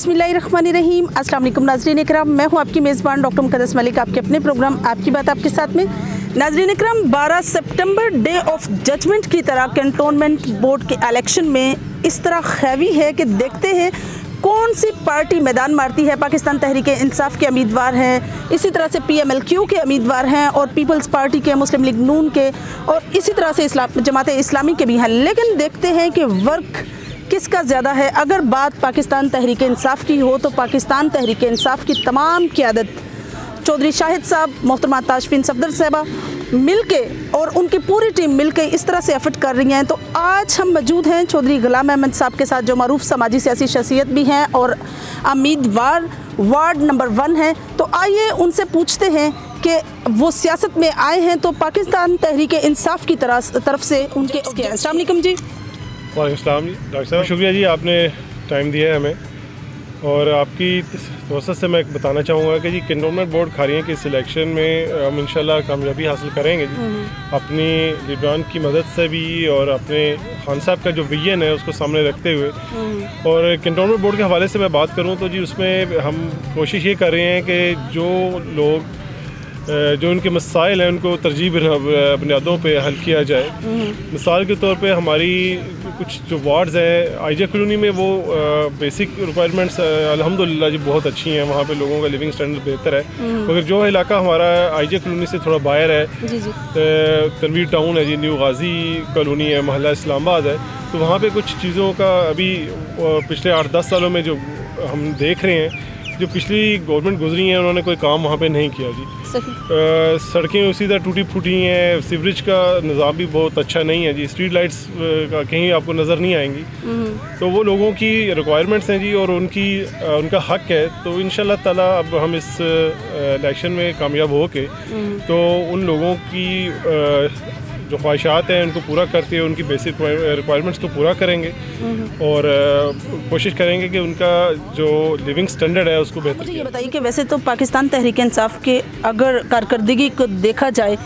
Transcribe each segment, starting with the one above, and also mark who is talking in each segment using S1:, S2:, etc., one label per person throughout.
S1: बिस्मिल्लाहिर्रहमानिर्रहीम। अस्सलाम वालेकुम नाज़रीन इकराम, मैं हूं आपकी मेज़बान डॉक्टर मुक़द्दस मलिक, आपके अपने प्रोग्राम आपकी बात आपके साथ में। नाज़रीन इकराम, 12 सितंबर डे ऑफ जजमेंट की तरह कैंटोनमेंट बोर्ड के इलेक्शन में इस तरह हैवी है कि देखते हैं कौन सी पार्टी मैदान मारती है। पाकिस्तान तहरीक इंसाफ के उम्मीदवार हैं, इसी तरह से PMLQ के उम्मीदवार हैं और पीपल्स पार्टी के, मुस्लिम लीग नून के और इसी तरह से जमात इस्लामी के भी हैं। लेकिन देखते हैं कि वर्क किसका ज़्यादा है। अगर बात पाकिस्तान तहरीक इंसाफ की हो तो पाकिस्तान तहरीक इंसाफ की तमाम क़यादत चौधरी शाहिद साहब, मोहतरमा ताजफीन सफदर साहबा मिलके और उनकी पूरी टीम मिलके इस तरह से एफर्ट कर रही हैं। तो आज हम मौजूद हैं चौधरी गुलाम अहमद साहब के साथ, जो मरूफ समाजी सियासी शख्सियत भी हैं और उम्मीदवार वार्ड नंबर 1 हैं। तो आइए उनसे पूछते हैं कि वो सियासत में आए हैं तो पाकिस्तान तहरीक इंसाफ की तरफ से उनके अस्सलाम वालेकुम जी।
S2: वालेकुम जी डॉक्टर साहब, शुक्रिया जी, आपने टाइम दिया है हमें। और आपकी वसत से मैं बताना चाहूँगा कि जी कैंटोनमेंट बोर्ड खारियाँ के सिलेक्शन में हम इंशाल्लाह कामयाबी हासिल करेंगे जी, अपनी लीडरान की मदद से भी और अपने खान साहब का जो विजन है उसको सामने रखते हुए। और कैंटोनमेंट बोर्ड के हवाले से मैं बात करूँ तो जी उसमें हम कोशिश ये कर रहे हैं कि जो लोग जो उनके मसाइल हैं उनको तरजीह बुनियादों पे हल किया जाए। मिसाल के तौर पे हमारी कुछ जो वार्ड्स हैं आईजे कॉलोनी में, वो बेसिक रिक्वायरमेंट्स अल्हम्दुलिल्लाह जी बहुत अच्छी हैं, वहाँ पे लोगों का लिविंग स्टैंडर्ड बेहतर है। मगर जो इलाका हमारा आईजे कॉलोनी से थोड़ा बाहर है, तनवीर टाउन है जी, न्यू गाजी कॉलोनी है, महल्ला इस्लामाबाद है, तो वहाँ पर कुछ चीज़ों का अभी पिछले 8-10 सालों में जो हम देख रहे हैं, जो पिछली गवर्नमेंट गुजरी है उन्होंने कोई काम वहाँ पे नहीं किया जी। सड़कें उसी तरह टूटी फूटी हैं, सीवरेज का निज़ाम भी बहुत अच्छा नहीं है जी, स्ट्रीट लाइट्स का कहीं आपको नज़र नहीं आएंगी। तो वो लोगों की रिक्वायरमेंट्स हैं जी और उनका हक है। तो इंशाल्लाह ताला अब हम इस इलेक्शन में कामयाब हो के तो उन लोगों की जो ख्वाहिशात हैं उनको पूरा करते हुए उनकी बेसिक रिक्वायरमेंट्स को पूरा करेंगे और कोशिश करेंगे कि उनका जो लिविंग स्टैंडर्ड है उसको बेहतर।
S1: ये बताइए कि वैसे तो पाकिस्तान तहरीक इंसाफ के अगर कारकर्दगी को देखा जाए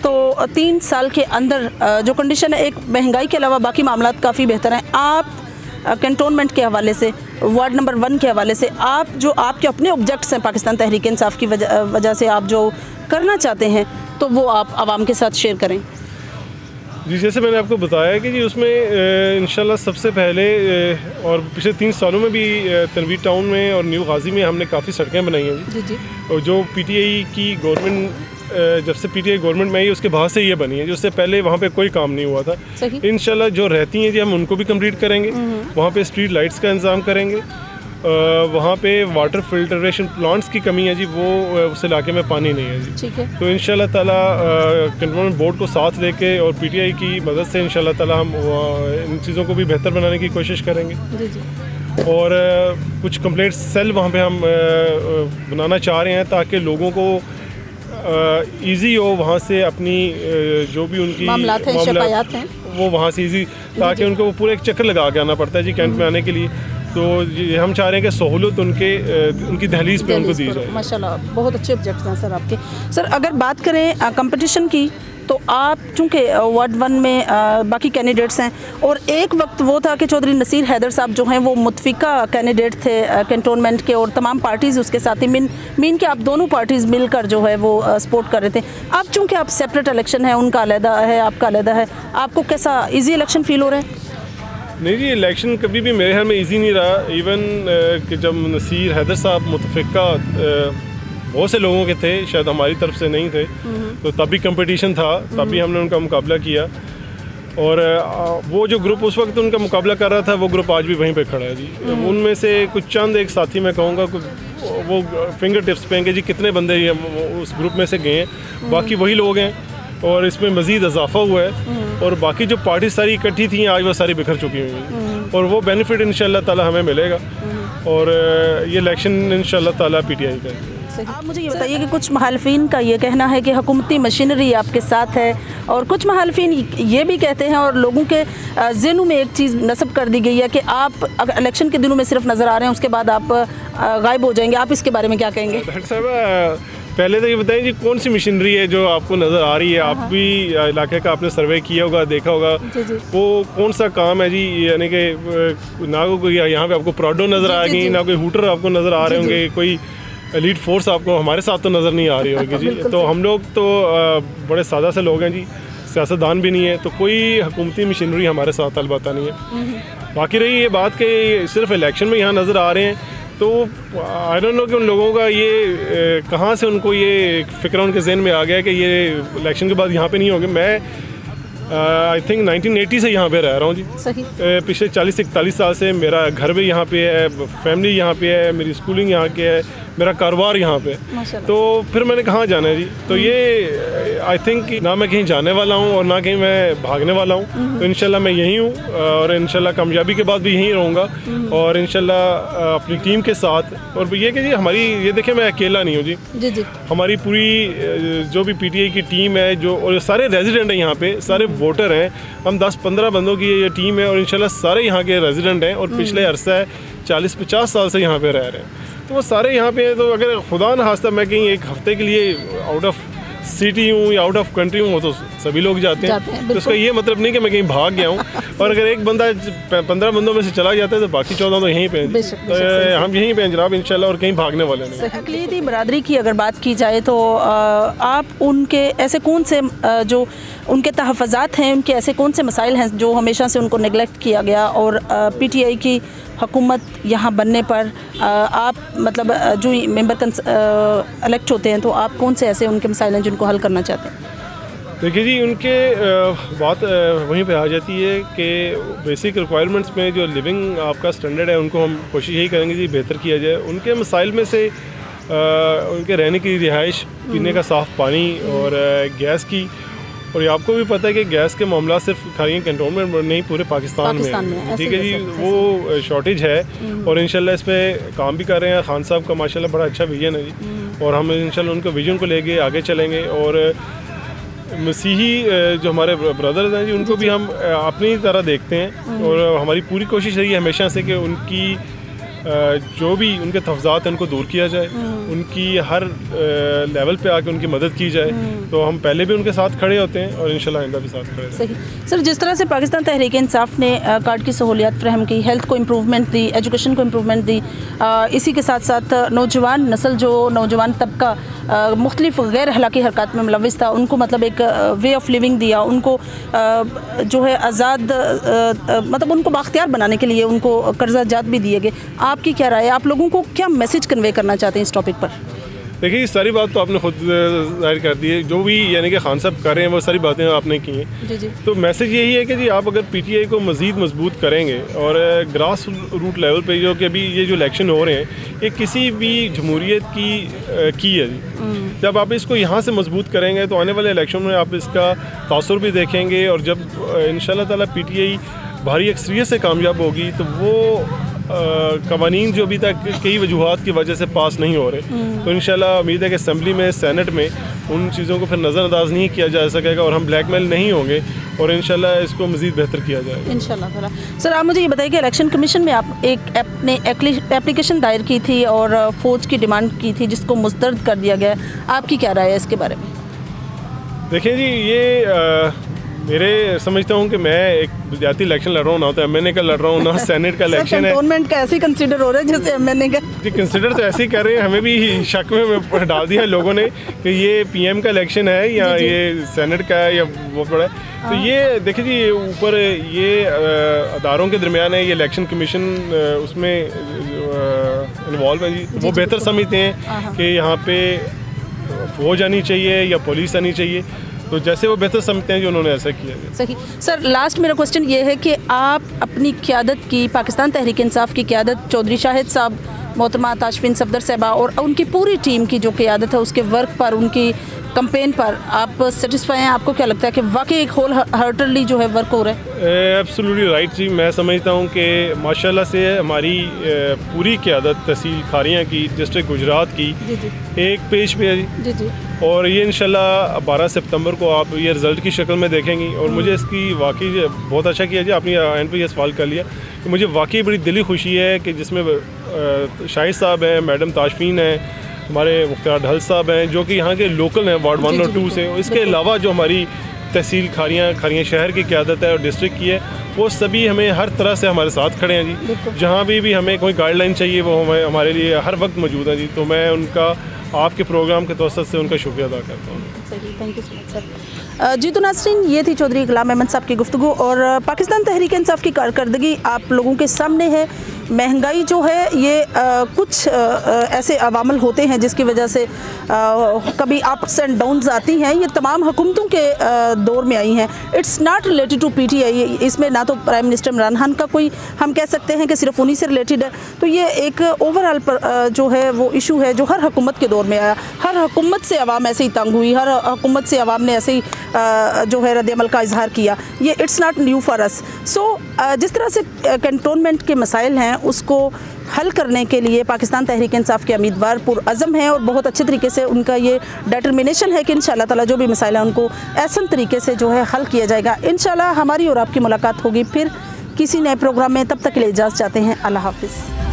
S1: तो 3 साल के अंदर जो कंडीशन है, एक महंगाई के अलावा बाकी मामलात काफ़ी बेहतर हैं। आप कैंटोनमेंट के हवाले से, वार्ड नंबर 1 के हवाले से, आप जो आपके अपने ऑब्जेक्ट्स हैं पाकिस्तान तहरीक इंसाफ की वजह से आप जो करना चाहते हैं तो वो आप आवाम के साथ शेयर करें।
S2: जी, जैसे मैंने आपको बताया कि जी उसमें इंशाल्लाह सबसे पहले और पिछले 3 सालों में भी तनवीर टाउन में और न्यू गाजी में हमने काफ़ी सड़कें बनाई हैं जी। जी। और जो PTI की गवर्नमेंट, जब से PTI गवर्नमेंट में आई उसके बाद से ये बनी है, जो उससे पहले वहाँ पे कोई काम नहीं हुआ था। इंशाल्लाह जो रहती हैं जी हम उनको भी कंप्लीट करेंगे। वहाँ पे स्ट्रीट लाइट्स का इंतज़ाम करेंगे। वहाँ पे वाटर फिल्टरेशन प्लांट्स की कमी है जी, वो उस इलाके में पानी नहीं है जी। ठीक है। तो इंशाल्लाह ताला कैंटोनमेंट बोर्ड को साथ लेके और PTI की मदद से इंशाल्लाह ताला हम इन चीज़ों को भी बेहतर बनाने की कोशिश करेंगे। जी जी। और कुछ कंप्लेंट सेल वहाँ पे हम बनाना चाह रहे हैं ताकि लोगों को ईज़ी हो वहाँ से अपनी जो भी उनकी
S1: मामलात हैं
S2: वो वहाँ से ईज़ी, ताकि उनको पूरा एक चक्कर लगा के आना पड़ता है जी कैंट में आने के लिए। तो हम चाह रहे हैं कि सहूलत उनकी दहलीज़ पे उनको दी जाए।
S1: माशाल्लाह, बहुत अच्छे ऑब्जेक्ट्स हैं सर आपके। सर अगर बात करें कंपटीशन की तो आप चूँकि वार्ड 1 में बाकी कैंडिडेट्स हैं और एक वक्त वो था कि चौधरी नसीर हैदर साहब जो हैं वो मुतफिका कैंडिडेट थे कैंटोनमेंट के और तमाम पार्टीज़ उसके साथ ही मीन के आप दोनों पार्टीज़ मिलकर जो है वो सपोर्ट कर रहे थे। अब चूँकि आप सेपरेट इलेक्शन है, उनका अलहदा है, आपका अलहदा है, आपको कैसा ईजी इलेक्शन फ़ील हो रहा है?
S2: नहीं जी, इलेक्शन कभी भी मेरे ख्याल में इजी नहीं रहा। इवन कि जब नसीर हैदर साहब मुतफिका बहुत से लोगों के थे, शायद हमारी तरफ से नहीं थे, तो तब भी कंपटीशन था, तब भी हमने उनका मुकाबला किया। और वो जो ग्रुप उस वक्त उनका मुकाबला कर रहा था वो ग्रुप आज भी वहीं पे खड़ा है जी। उनमें से कुछ चंद एक साथी मैं कहूँगा वो फिंगर टिप्स पे हैं कि जी कितने बंदे उस ग्रुप में से गए हैं, बाकी वही लोग हैं और इसमें मज़ीद इजाफा हुआ है। और बाकी जो पार्टी सारी इकट्ठी थी आज वो सारी बिखर चुकी हुई हैं और वो बेनिफिट इंशाल्लाह ताला हमें मिलेगा और ये इलेक्शन इंशाल्लाह ताला PTI का है।
S1: आप मुझे ये बताइए कि कुछ मुखालिफिन का ये कहना है कि हुकूमती मशीनरी आपके साथ है और कुछ मुखालिफिन ये भी कहते हैं और लोगों के ज़हनों में एक चीज़ नस्ब कर दी गई है कि आप अगर इलेक्शन के दिनों में सिर्फ नज़र आ रहे हैं उसके बाद आप गायब हो जाएंगे। आप इसके बारे में क्या कहेंगे?
S2: डॉक्टर साहब, पहले तो ये बताएं जी, कौन सी मशीनरी है जो आपको नज़र आ रही है? आप भी इलाके का आपने सर्वे किया होगा, देखा होगा, वो कौन सा काम है जी? यानी कि ना कोई यहाँ पे आपको प्राडो नज़र आएगी, ना कोई हूटर आपको नज़र आ रहे होंगे, कोई एलीट फोर्स आपको हमारे साथ तो नज़र नहीं आ रही होगी जी। तो हम लोग तो बड़े सादा से लोग हैं जी, सियासतदान भी नहीं है, तो कोई हुकूमती मशीनरी हमारे साथ अलबत्ता नहीं है। बाकी रही ये बात कि सिर्फ इलेक्शन में यहाँ नज़र आ रहे हैं, तो आई डोंट नो कि उन लोगों का ये कहाँ से उनको ये फ़िक्र उनके जहन में आ गया कि ये इलेक्शन के बाद यहाँ पे नहीं होंगे। मैं आई थिंक 1980 से यहाँ पे रह रहा हूँ जी।
S1: सही।
S2: पिछले 40-41 साल से मेरा घर भी यहाँ पे है, फैमिली यहाँ पे है, मेरी स्कूलिंग यहाँ के है, मेरा कारोबार यहाँ पे। तो फिर मैंने कहाँ जाना है जी? तो ये आई थिंक ना मैं कहीं जाने वाला हूँ और ना कहीं मैं भागने वाला हूँ। तो इंशाल्लाह मैं यहीं हूँ और इंशाल्लाह कामयाबी के बाद भी यहीं रहूँगा और इंशाल्लाह अपनी टीम के साथ। और ये कि जी हमारी, ये देखें मैं अकेला नहीं हूँ जी, जी हमारी पूरी जो भी PTI की टीम है, जो और सारे रेजिडेंट हैं यहाँ पे, सारे वोटर हैं, हम 10-15 बंदों की ये टीम है और इंशाल्लाह सारे यहाँ के रेजिडेंट हैं और पिछले अरसा है 40-50 साल से यहाँ पे रह रहे हैं। तो वो सारे यहाँ पे हैं। तो अगर खुदा न खास्ता मैं कहीं एक हफ्ते के लिए आउट ऑफ सिटी हूँ या आउट ऑफ कंट्री हूँ, तो सभी लोग जाते हैं। तो इसका ये मतलब नहीं कि मैं कहीं भाग गया हूँ। और अगर एक बंदा 15 बंदों में से चला जाता है तो बाकी 14 तो यहीं पे हैं। तो हम यहीं पे हैं जनाब इंशाल्लाह, और कहीं भागने वाले नहीं।
S1: अक़लियती बरादरी की अगर बात की जाए तो आप उनके ऐसे कौन से जो उनके तहफ़्फ़ुज़ात हैं, उनके ऐसे कौन से मसाइल हैं जो हमेशा से उनको नेगलेक्ट किया गया, और PTI की हुकूमत यहाँ बनने पर आप मतलब जो मेंबर इलेक्ट होते हैं, तो आप कौन से ऐसे उनके मसाइल हैं जिनको हल करना चाहते हैं?
S2: देखिए जी, उनके बात वहीं पे आ जाती है कि बेसिक रिक्वायरमेंट्स में जो लिविंग आपका स्टैंडर्ड है, उनको हम कोशिश यही करेंगे जी बेहतर किया जाए। उनके मसाइल में से उनके रहने की रिहाइश, पीने का साफ़ पानी और गैस की। और ये आपको भी पता है कि गैस के मामला सिर्फ खाली कैंटोनमेंट में नहीं, पूरे पाकिस्तान में ठीक है जी, वो शॉर्टेज है और इंशाल्लाह इस पर काम भी कर रहे हैं। खान साहब का माशाल्लाह बड़ा अच्छा विजन है जी, और हम इंशाल्लाह उनके विजन को लेके आगे चलेंगे। और मसीही जो हमारे ब्रदर्स हैं जी, उनको भी हम अपनी तरह देखते हैं और हमारी पूरी कोशिश रही है हमेशा से कि उनकी जो भी उनके तहफ़्फ़ुज़ात हैं उनको दूर किया जाए, उनकी हर लेवल पे आके उनकी मदद की जाए। तो हम पहले भी उनके साथ खड़े होते हैं और इंशाल्लाह आइंदा भी साथ खड़े।
S1: सही सर, जिस तरह से पाकिस्तान तहरीक इंसाफ ने कार्ड की सहूलियत फ्राहम की, हेल्थ को इम्प्रूवमेंट दी, एजुकेशन को इम्प्रूवमेंट दी, इसी के साथ साथ नौजवान नस्ल, जो नौजवान तबका मुख्तलिफ गैर अखलाकी हरकत में मुलव्वस था, उनको मतलब एक वे ऑफ लिविंग दिया, उनको जो है आज़ाद मतलब उनको बाख्तियार बनाने के लिए उनको कर्जा जात भी दिए गए। आपकी क्या राय है? आप लोगों को क्या मैसेज कन्वे करना चाहते हैं इस टॉपिक पर?
S2: देखिए, सारी बात तो आपने खुद जाहिर कर दी है, जो भी यानी कि खान साहब कर रहे हैं वो सारी बातें आपने की हैं।
S1: जी।
S2: तो मैसेज यही है कि जी आप अगर PTI को मज़ीद मजबूत करेंगे और ग्रास रूट लेवल पे, जो कि अभी ये जो इलेक्शन हो रहे हैं, ये किसी भी जमहूरियत की है जी, जब आप इसको यहाँ से मजबूत करेंगे तो आने वाले इलेक्शन में आप इसका तासुर भी देखेंगे। और जब इंशाल्लाह ताला PTI भारी अक्सरियत से कामयाब होगी तो वो कवानीन जो अभी तक कई वजूहात की वजह से पास नहीं हो रहे, तो इंशाल्लाह उम्मीद है कि असम्बली में, सेनेट में उन चीज़ों को फिर नज़रअंदाज नहीं किया जा सकेगा और हम ब्लैकमेल नहीं होंगे और इंशाल्लाह इसको मज़ीद बेहतर किया जाएगा इंशाल्लाह ताला।
S1: सर, आप मुझे ये बताइए कि इलेक्शन कमीशन में आप एक अपने एप्लीकेशन दायर की थी और फ़ौज की डिमांड की थी जिसको मुस्तरद कर दिया गया, आपकी क्या राय है इसके बारे में?
S2: देखिए जी, ये मेरे समझता हूँ कि मैं एक जाती इलेक्शन लड़ रहा हूँ, ना तो MNA का लड़ रहा हूँ, ना सेनेट का इलेक्शन है।
S1: कैंटोनमेंट का ऐसे ही कंसीडर हो रहा है जैसे MNA का
S2: जी, कंसीडर तो ऐसे ही कर रहे हैं। हमें भी शक में डाल दिया लोगों ने कि ये PM का इलेक्शन है या ये सेनेट का है या वो पड़ा है। तो ये देखिए जी, ऊपर ये अदारों के दरमियान है, ये इलेक्शन कमीशन उसमें इन्वॉल्व है जी। वो बेहतर समझते हैं कि यहाँ पे फौज आनी चाहिए या पुलिस आनी चाहिए, तो जैसे वो बेहतर समझते हैं जो उन्होंने ऐसा किया है।
S1: सही सर, लास्ट मेरा क्वेश्चन ये है कि आप अपनी क़यादत की, पाकिस्तान तहरीक इंसाफ की क़यादत, चौधरी शाहिद साहब, मोहतरमा ताशफीन सफदर साहबा और उनकी पूरी टीम की जो क़यादत है, उसके वर्क पर, उनकी कैंपेन पर आप सेटिस्फाई हैं? आपको क्या लगता है कि वाकई एक होल हार्टेडली जो है वर्क हो रहा है?
S2: एब्सोल्युटली राइट जी। मैं समझता हूँ कि माशाल्लाह से हमारी पूरी क़यादत तहसील खारियाँ की, डिस्ट्रिक्ट गुजरात की एक पेज पे है जी। और ये इंशाल्लाह 12 सितंबर को आप ये रिज़ल्ट की शक्ल में देखेंगी। और मुझे इसकी वाकई बहुत अच्छा किया जी, आपने एंड पे ये सवाल कर लिया कि मुझे वाकई बड़ी दिली खुशी है कि जिसमें शाहिद साहब हैं, मैडम ताशफीन हैं, हमारे मुख्तार ढल साहब हैं जो कि यहाँ के लोकल हैं वार्ड 1 और 2 से। इसके अलावा जो हमारी तहसील खारियाँ शहर की क़यादत है और डिस्ट्रिक्ट की है, वो सभी हमें हर तरह से हमारे साथ खड़े हैं जी। जहाँ भी हमें कोई गाइडलाइन चाहिए वो हमारे लिए हर वक्त मौजूद हैं जी। तो मैं उनका आपके प्रोग्राम के तवसत से उनका शुक्रिया अदा करता हूँ।
S1: Thank you so much sir. जी तो नाज़रीन, ये थी चौधरी गुलाम अहमद साहब की गुफ्तगू और पाकिस्तान तहरीक इंसाफ की कारकर्दगी आप लोगों के सामने है। महंगाई जो है ये कुछ ऐसे अवामल होते हैं जिसकी वजह से कभी अप्स एंड डाउन्स आती हैं। ये तमाम हुकूमतों के दौर में आई हैं। It's not related to PTI. इसमें ना तो प्राइम मिनिस्टर इमरान खान का कोई हम कह सकते हैं कि सिर्फ उन्हीं से रिलेटेड है। तो ये एक ओवरऑल जो है वो इशू है जो हर हुकूमत के दौर में आया। हर हुकूमत से अवाम ऐसे ही तंग हुई, हर हुकूमत से अवाम ने ऐसे ही जो है रद्द-ए-अमल का इजहार किया। ये it's not new for us. So जिस तरह से कैंटोनमेंट के मसाइल हैं उसको हल करने के लिए पाकिस्तान तहरीक इंसाफ के उम्मीदवार पुरअज़म हैं और बहुत अच्छे तरीके से उनका ये डिटर्मिनेशन है कि इंशाल्लाह ताला जो भी मसाइल हैं उनको ऐसा तरीके से जो है हल किया जाएगा। इंशाल्लाह हमारी और आपकी मुलाकात होगी फिर किसी नए प्रोग्राम में। तब तक के लिए इजाज़त चाहते हैं। अल्लाह हाफ़िज़।